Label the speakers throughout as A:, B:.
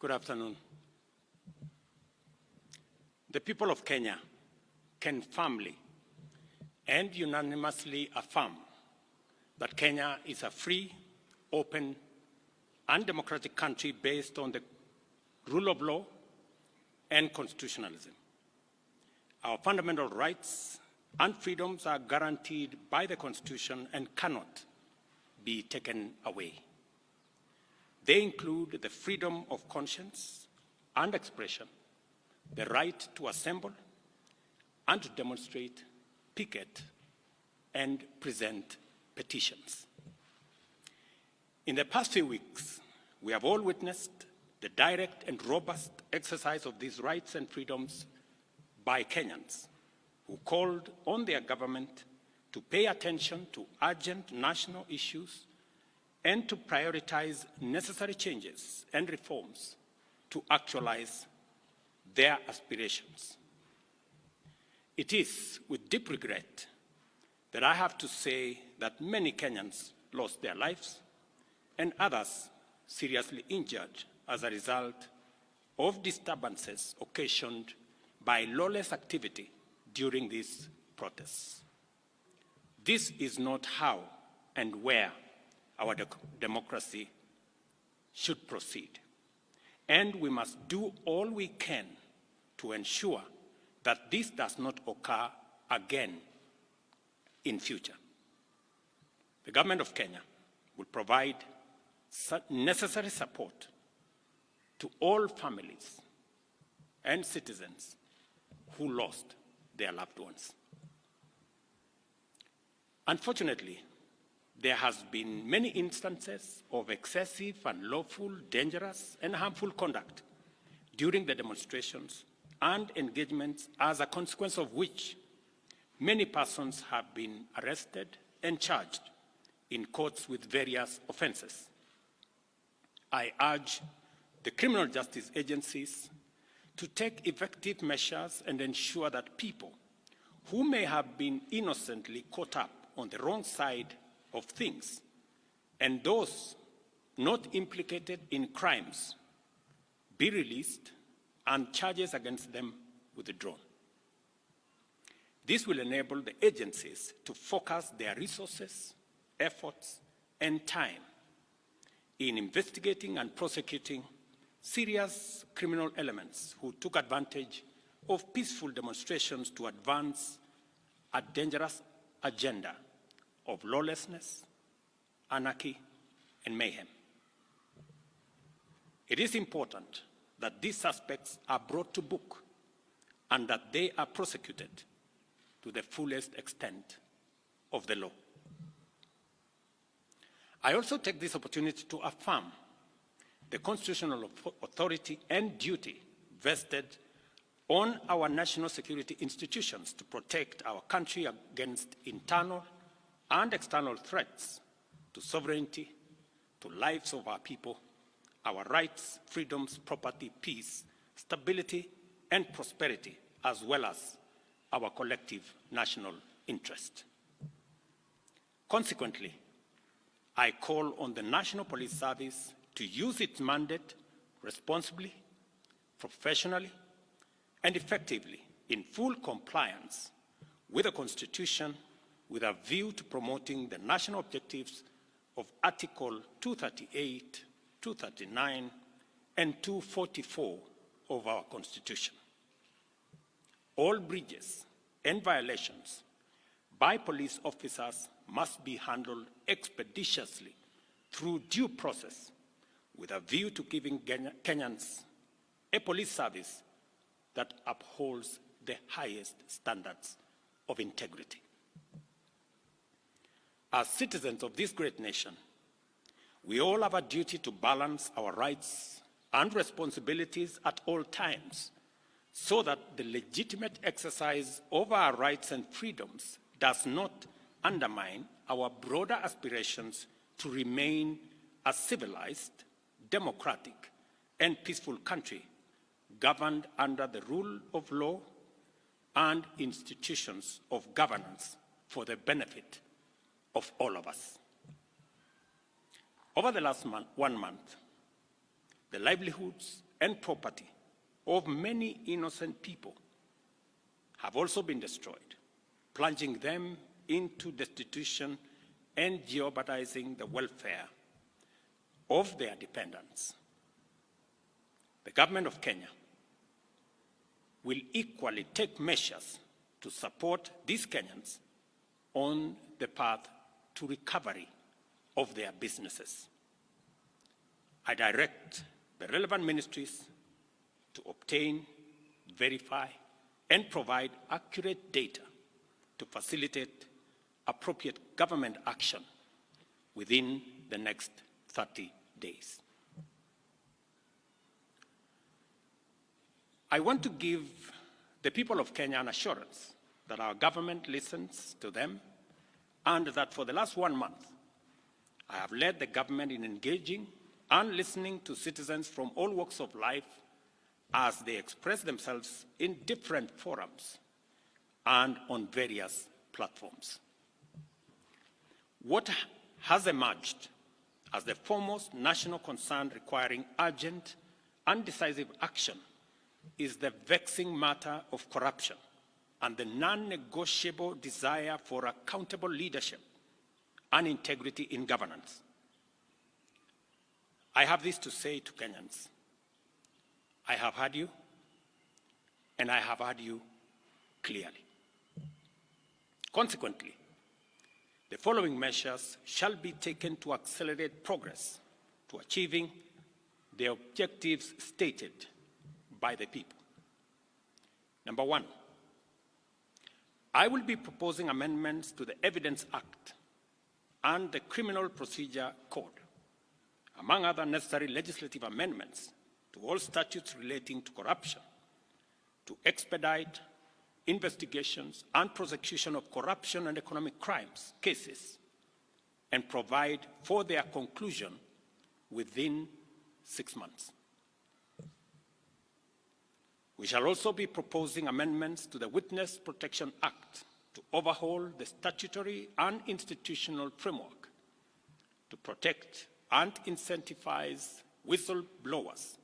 A: Good afternoon. The people of Kenya can firmly and unanimously affirm that Kenya is a free, open, and democratic country based on the rule of law and constitutionalism. Our fundamental rights and freedoms are guaranteed by the Constitution and cannot be taken away. They include the freedom of conscience and expression, the right to assemble and to demonstrate, picket, and present petitions. In the past few weeks, we have all witnessed the direct and robust exercise of these rights and freedoms by Kenyans who called on their government to pay attention to urgent national issues and to prioritize necessary changes and reforms to actualize their aspirations. It is with deep regret that I have to say that many Kenyans lost their lives and others seriously injured as a result of disturbances occasioned by lawless activity during these protests. This is not how and where our democracy should proceed, and we must do all we can to ensure that this does not occur again in future. The government of Kenya will provide necessary support to all families and citizens who lost their loved ones. Unfortunately, there has been many instances of excessive, unlawful, dangerous, and harmful conduct during the demonstrations and engagements, as a consequence of which many persons have been arrested and charged in courts with various offenses. I urge the criminal justice agencies to take effective measures and ensure that people who may have been innocently caught up on the wrong side of things and those not implicated in crimes be released and charges against them withdrawn. This will enable the agencies to focus their resources, efforts, and time in investigating and prosecuting serious criminal elements who took advantage of peaceful demonstrations to advance a dangerous agenda of lawlessness, anarchy, and mayhem. It is important that these suspects are brought to book and that they are prosecuted to the fullest extent of the law. I also take this opportunity to affirm the constitutional authority and duty vested on our national security institutions to protect our country against internal and external threats to sovereignty, to lives of our people, our rights, freedoms, property, peace, stability, and prosperity, as well as our collective national interest. Consequently, I call on the National Police Service to use its mandate responsibly, professionally, and effectively in full compliance with the Constitution, with a view to promoting the national objectives of Article 238, 239, and 244 of our Constitution. All breaches and violations by police officers must be handled expeditiously through due process, with a view to giving Kenyans a police service that upholds the highest standards of integrity. As citizens of this great nation, we all have a duty to balance our rights and responsibilities at all times so that the legitimate exercise of our rights and freedoms does not undermine our broader aspirations to remain a civilized, democratic, and peaceful country governed under the rule of law and institutions of governance for the benefit of all of us. Over the last 1 month, the livelihoods and property of many innocent people have also been destroyed, plunging them into destitution and jeopardizing the welfare of their dependents. The government of Kenya will equally take measures to support these Kenyans on the path to recovery of their businesses. I direct the relevant ministries to obtain, verify, and provide accurate data to facilitate appropriate government action within the next 30 days. I want to give the people of Kenya an assurance that our government listens to them and that for the last 1 month, I have led the government in engaging and listening to citizens from all walks of life as they express themselves in different forums and on various platforms. What has emerged as the foremost national concern requiring urgent and decisive action is the vexing matter of corruption and the non-negotiable desire for accountable leadership and integrity in governance. I have this to say to Kenyans. I have heard you, and I have heard you clearly. Consequently, the following measures shall be taken to accelerate progress to achieving the objectives stated by the people. Number one, I will be proposing amendments to the Evidence Act and the Criminal Procedure Code, among other necessary legislative amendments to all statutes relating to corruption, to expedite investigations and prosecution of corruption and economic crimes cases, and provide for their conclusion within 6 months. We shall also be proposing amendments to the Witness Protection Act to overhaul the statutory and institutional framework to protect and incentivize whistleblowers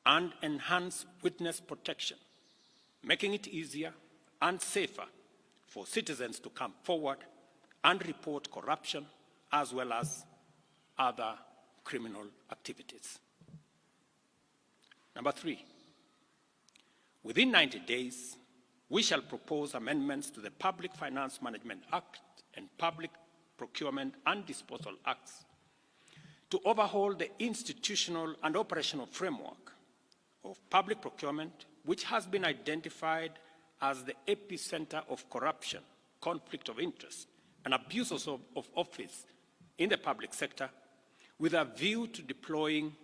A: and enhance witness protection, making it easier and safer for citizens to come forward and report corruption as well as other criminal activities. Number three, within 90 days, we shall propose amendments to the Public Finance Management Act and Public Procurement and Disposal Acts to overhaul the institutional and operational framework of public procurement, which has been identified as the epicenter of corruption, conflict of interest, and abuses of office in the public sector, with a view to deploying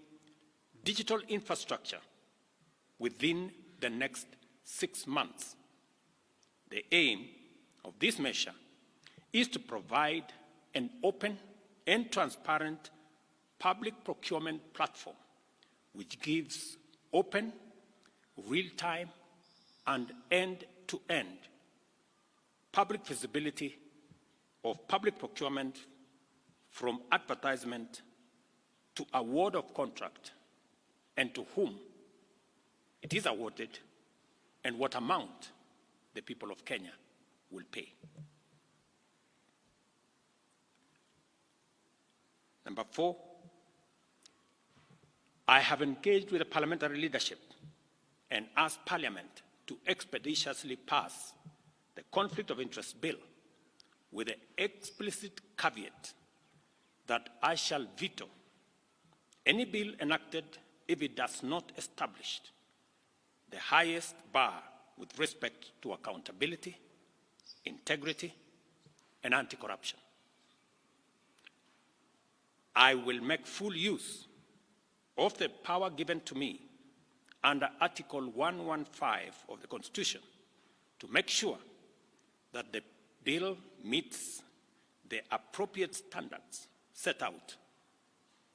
A: digital infrastructure within the next 6 months. The aim of this measure is to provide an open and transparent public procurement platform which gives open, real-time, and end-to-end public visibility of public procurement from advertisement to award of contract and to whom it is awarded and what amount the people of Kenya will pay. Number four, I have engaged with the parliamentary leadership and asked Parliament to expeditiously pass the Conflict of Interest Bill with the explicit caveat that I shall veto any bill enacted if it does not establish the highest bar with respect to accountability, integrity, and anti-corruption. I will make full use of the power given to me under Article 115 of the Constitution to make sure that the bill meets the appropriate standards set out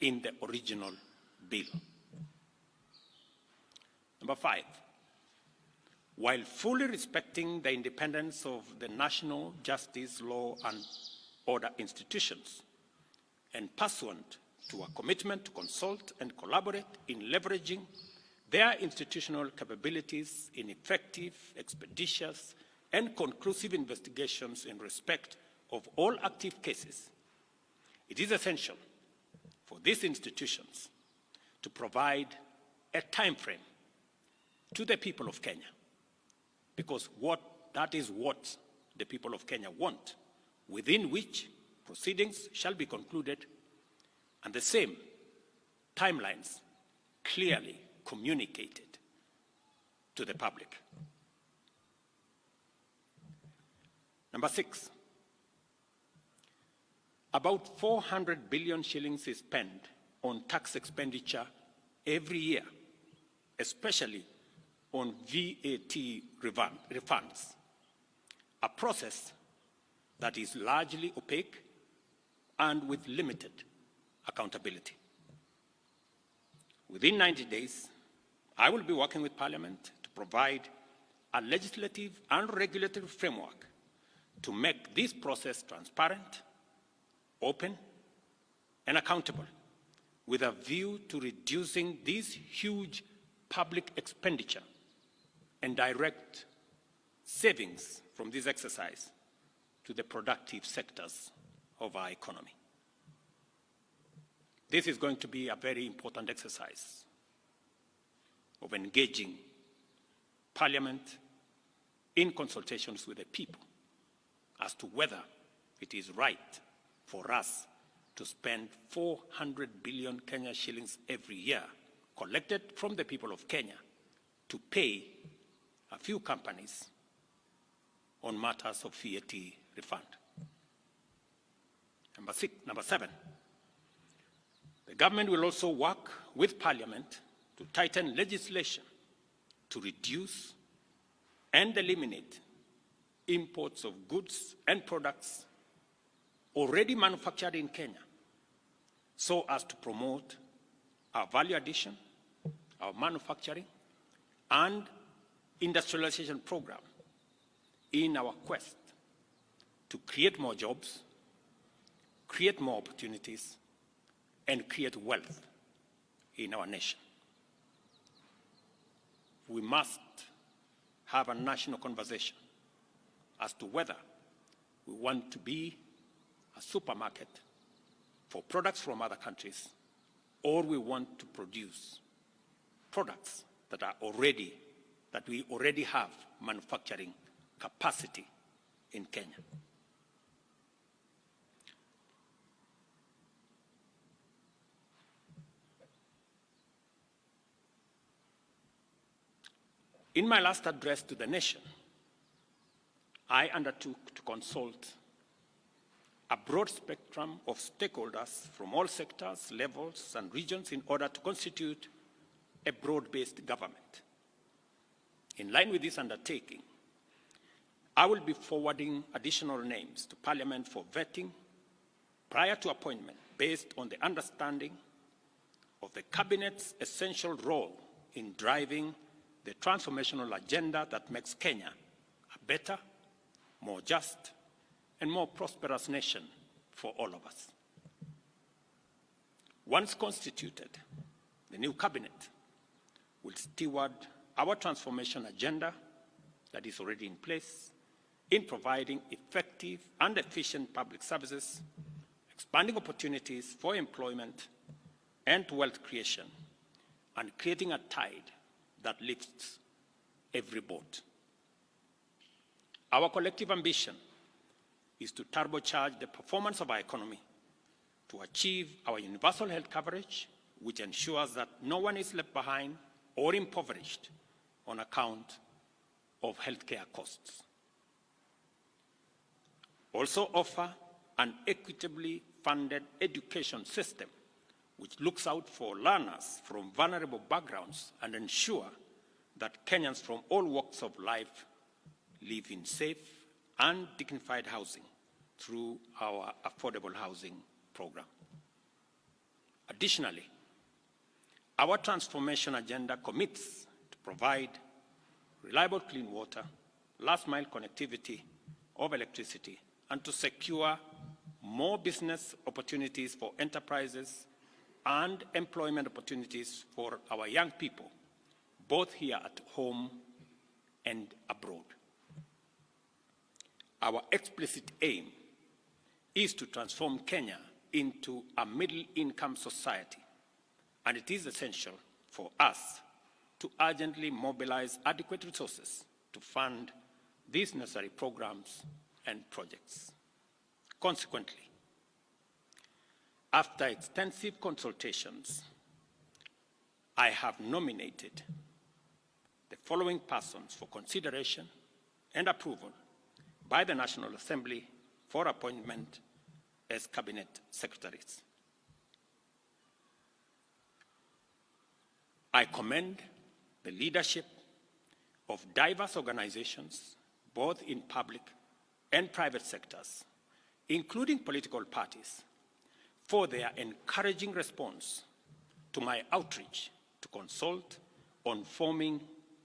A: in the original bill. Number five, while fully respecting the independence of the national justice, law, and order institutions, and pursuant to a commitment to consult and collaborate in leveraging their institutional capabilities in effective, expeditious, and conclusive investigations in respect of all active cases, it is essential for these institutions to provide a time frame to the people of Kenya, because that is what the people of Kenya want, within which proceedings shall be concluded, and the same timelines clearly communicated to the public. Number 6, about 400 billion shillings is spent on tax expenditure every year, especially on VAT refunds, a process that is largely opaque and with limited accountability. Within 90 days, I will be working with Parliament to provide a legislative and regulatory framework to make this process transparent, open, and accountable, with a view to reducing this huge public expenditure and direct savings from this exercise to the productive sectors of our economy. This is going to be a very important exercise of engaging Parliament in consultations with the people as to whether it is right for us to spend 400 billion Kenya shillings every year collected from the people of Kenya to pay a few companies on matters of VAT refund. Number 7, the government will also work with Parliament to tighten legislation to reduce and eliminate imports of goods and products already manufactured in Kenya, so as to promote our value addition, our manufacturing, and industrialization program in our quest to create more jobs, create more opportunities, and create wealth in our nation. We must have a national conversation as to whether we want to be a supermarket for products from other countries, or we want to produce products that we already have manufacturing capacity in Kenya. In my last address to the nation, I undertook to consult a broad spectrum of stakeholders from all sectors, levels, and regions in order to constitute a broad-based government. In line with this undertaking, I will be forwarding additional names to Parliament for vetting prior to appointment, based on the understanding of the Cabinet's essential role in driving the transformational agenda that makes Kenya a better, more just, and more prosperous nation for all of us. Once constituted, the new cabinet will steward our transformation agenda that is already in place in providing effective and efficient public services, expanding opportunities for employment and wealth creation, and creating a tide that lifts every boat. Our collective ambition is to turbocharge the performance of our economy to achieve our universal health coverage, which ensures that no one is left behind or impoverished on account of healthcare costs. Also offer an equitably funded education system which looks out for learners from vulnerable backgrounds and ensure that Kenyans from all walks of life live in safe and dignified housing through our affordable housing program. Additionally, our transformation agenda commits to provide reliable clean water, last-mile connectivity of electricity, and to secure more business opportunities for enterprises and employment opportunities for our young people both here at home and abroad. Our explicit aim is to transform Kenya into a middle-income society, and it is essential for us to urgently mobilize adequate resources to fund these necessary programs and projects. Consequently, after extensive consultations, I have nominated the following persons for consideration and approval by the National Assembly for appointment as Cabinet Secretaries. I commend the leadership of diverse organizations, both in public and private sectors, including political parties, for their encouraging response to my outreach to consult on forming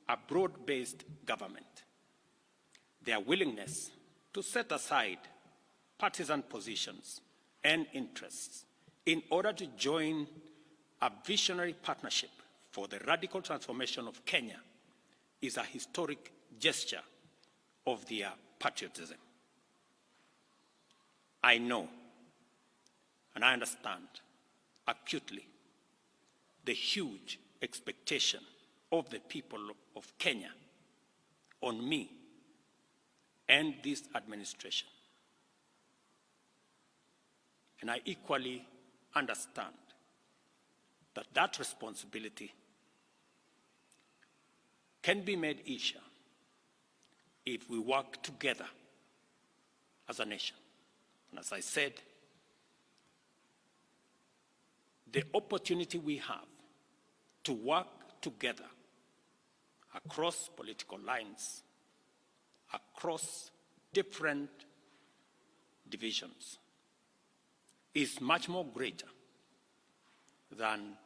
A: a broad-based government. Their willingness to set aside partisan positions and interests in order to join a visionary partnership for the radical transformation of Kenya is a historic gesture of their patriotism. I know and I understand acutely the huge expectation of the people of Kenya on me and this administration. And I equally understand that that responsibility can be made easier if we work together as a nation. And as I said, the opportunity we have to work together across political lines, across different divisions, is much more greater than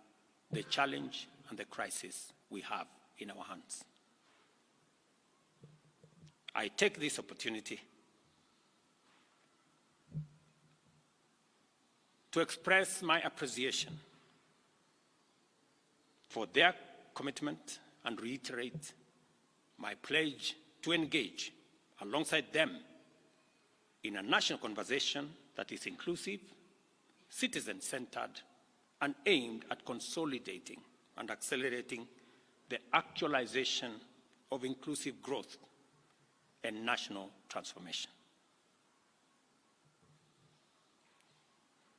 A: the challenge and the crisis we have in our hands. I take this opportunity to express my appreciation for their commitment and reiterate my pledge to engage alongside them in a national conversation that is inclusive, citizen-centered, and aimed at consolidating and accelerating the actualization of inclusive growth and national transformation.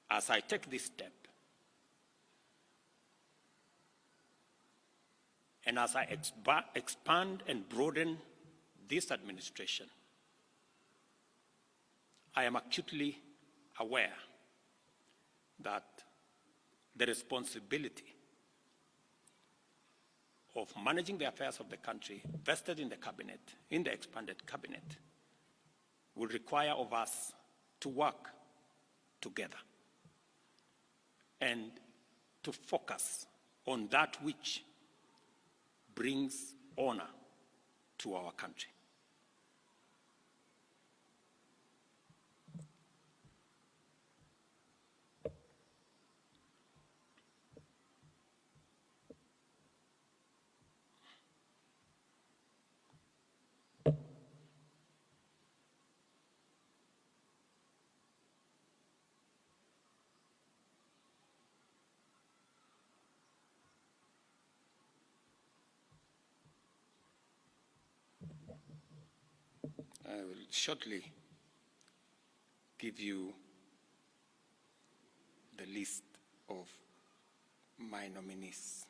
A: As I take this step, and as I expand and broaden this administration, I am acutely aware that the responsibility of managing the affairs of the country vested in the cabinet, in the expanded cabinet, will require of us to work together and to focus on that which brings honor to our country. I will shortly give you the list of my nominees.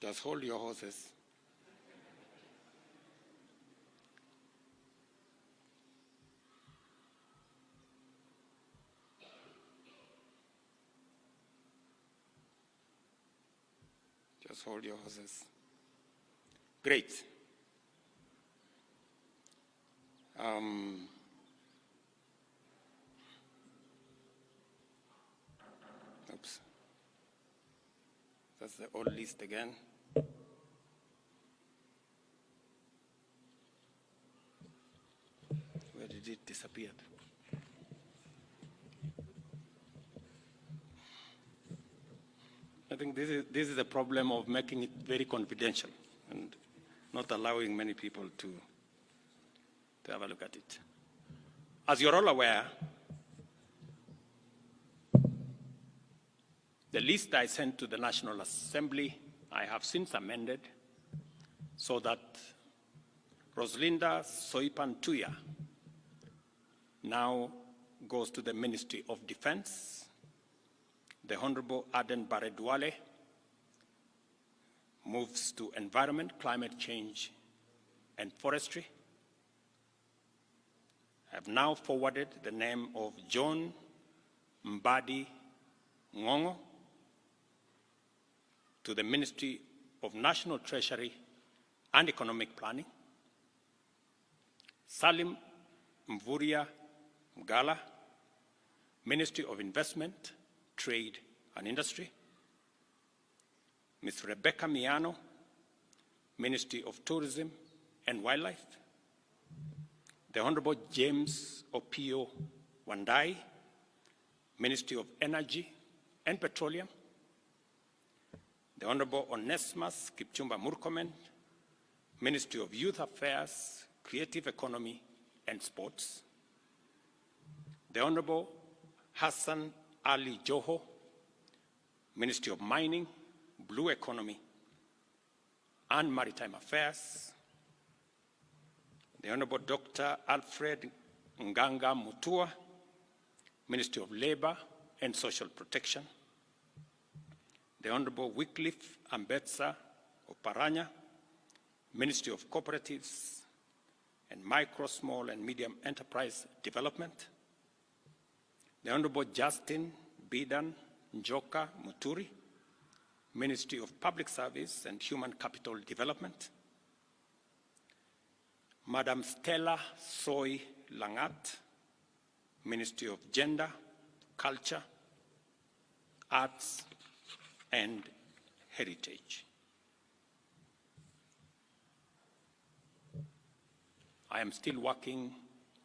A: Just hold your horses. Just hold your horses. Great. That's the old list again. Where did it disappear? I think this is a problem of making it very confidential and not allowing many people to have a look at it. As you're all aware, the list I sent to the National Assembly, I have since amended so that Roslinda Soipan-Tuya now goes to the Ministry of Defense. The Honorable Aden Bare-Duale moves to Environment, Climate Change, and Forestry. I have now forwarded the name of John Mbadi Ngongo to the Ministry of National Treasury and Economic Planning. Salim Mvuria Mgala, Ministry of Investment, Trade and Industry. Ms. Rebecca Miano, Ministry of Tourism and Wildlife. The Honorable James Opiyo Wandayi, Ministry of Energy and Petroleum. The Honorable Onesimus Kipchumba Murkomen, Ministry of Youth Affairs, Creative Economy and Sports. The Honorable Hassan Ali Joho, Ministry of Mining, Blue Economy and Maritime Affairs. The Honorable Dr. Alfred Nganga Mutua, Ministry of Labor and Social Protection. The Honorable Wycliffe Ambetsa Oparanya, Ministry of Cooperatives and Micro, Small and Medium Enterprise Development. The Honorable Justin Bidan Njoka Muturi, Ministry of Public Service and Human Capital Development. Madam Stella Soy Langat, Ministry of Gender, Culture, Arts and Heritage. I am still working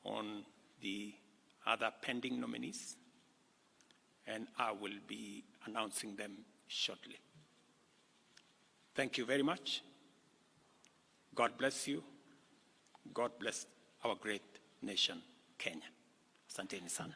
A: on the other pending nominees, and I will be announcing them shortly. Thank you very much. God bless you. God bless our great nation, Kenya. Asanteni sana.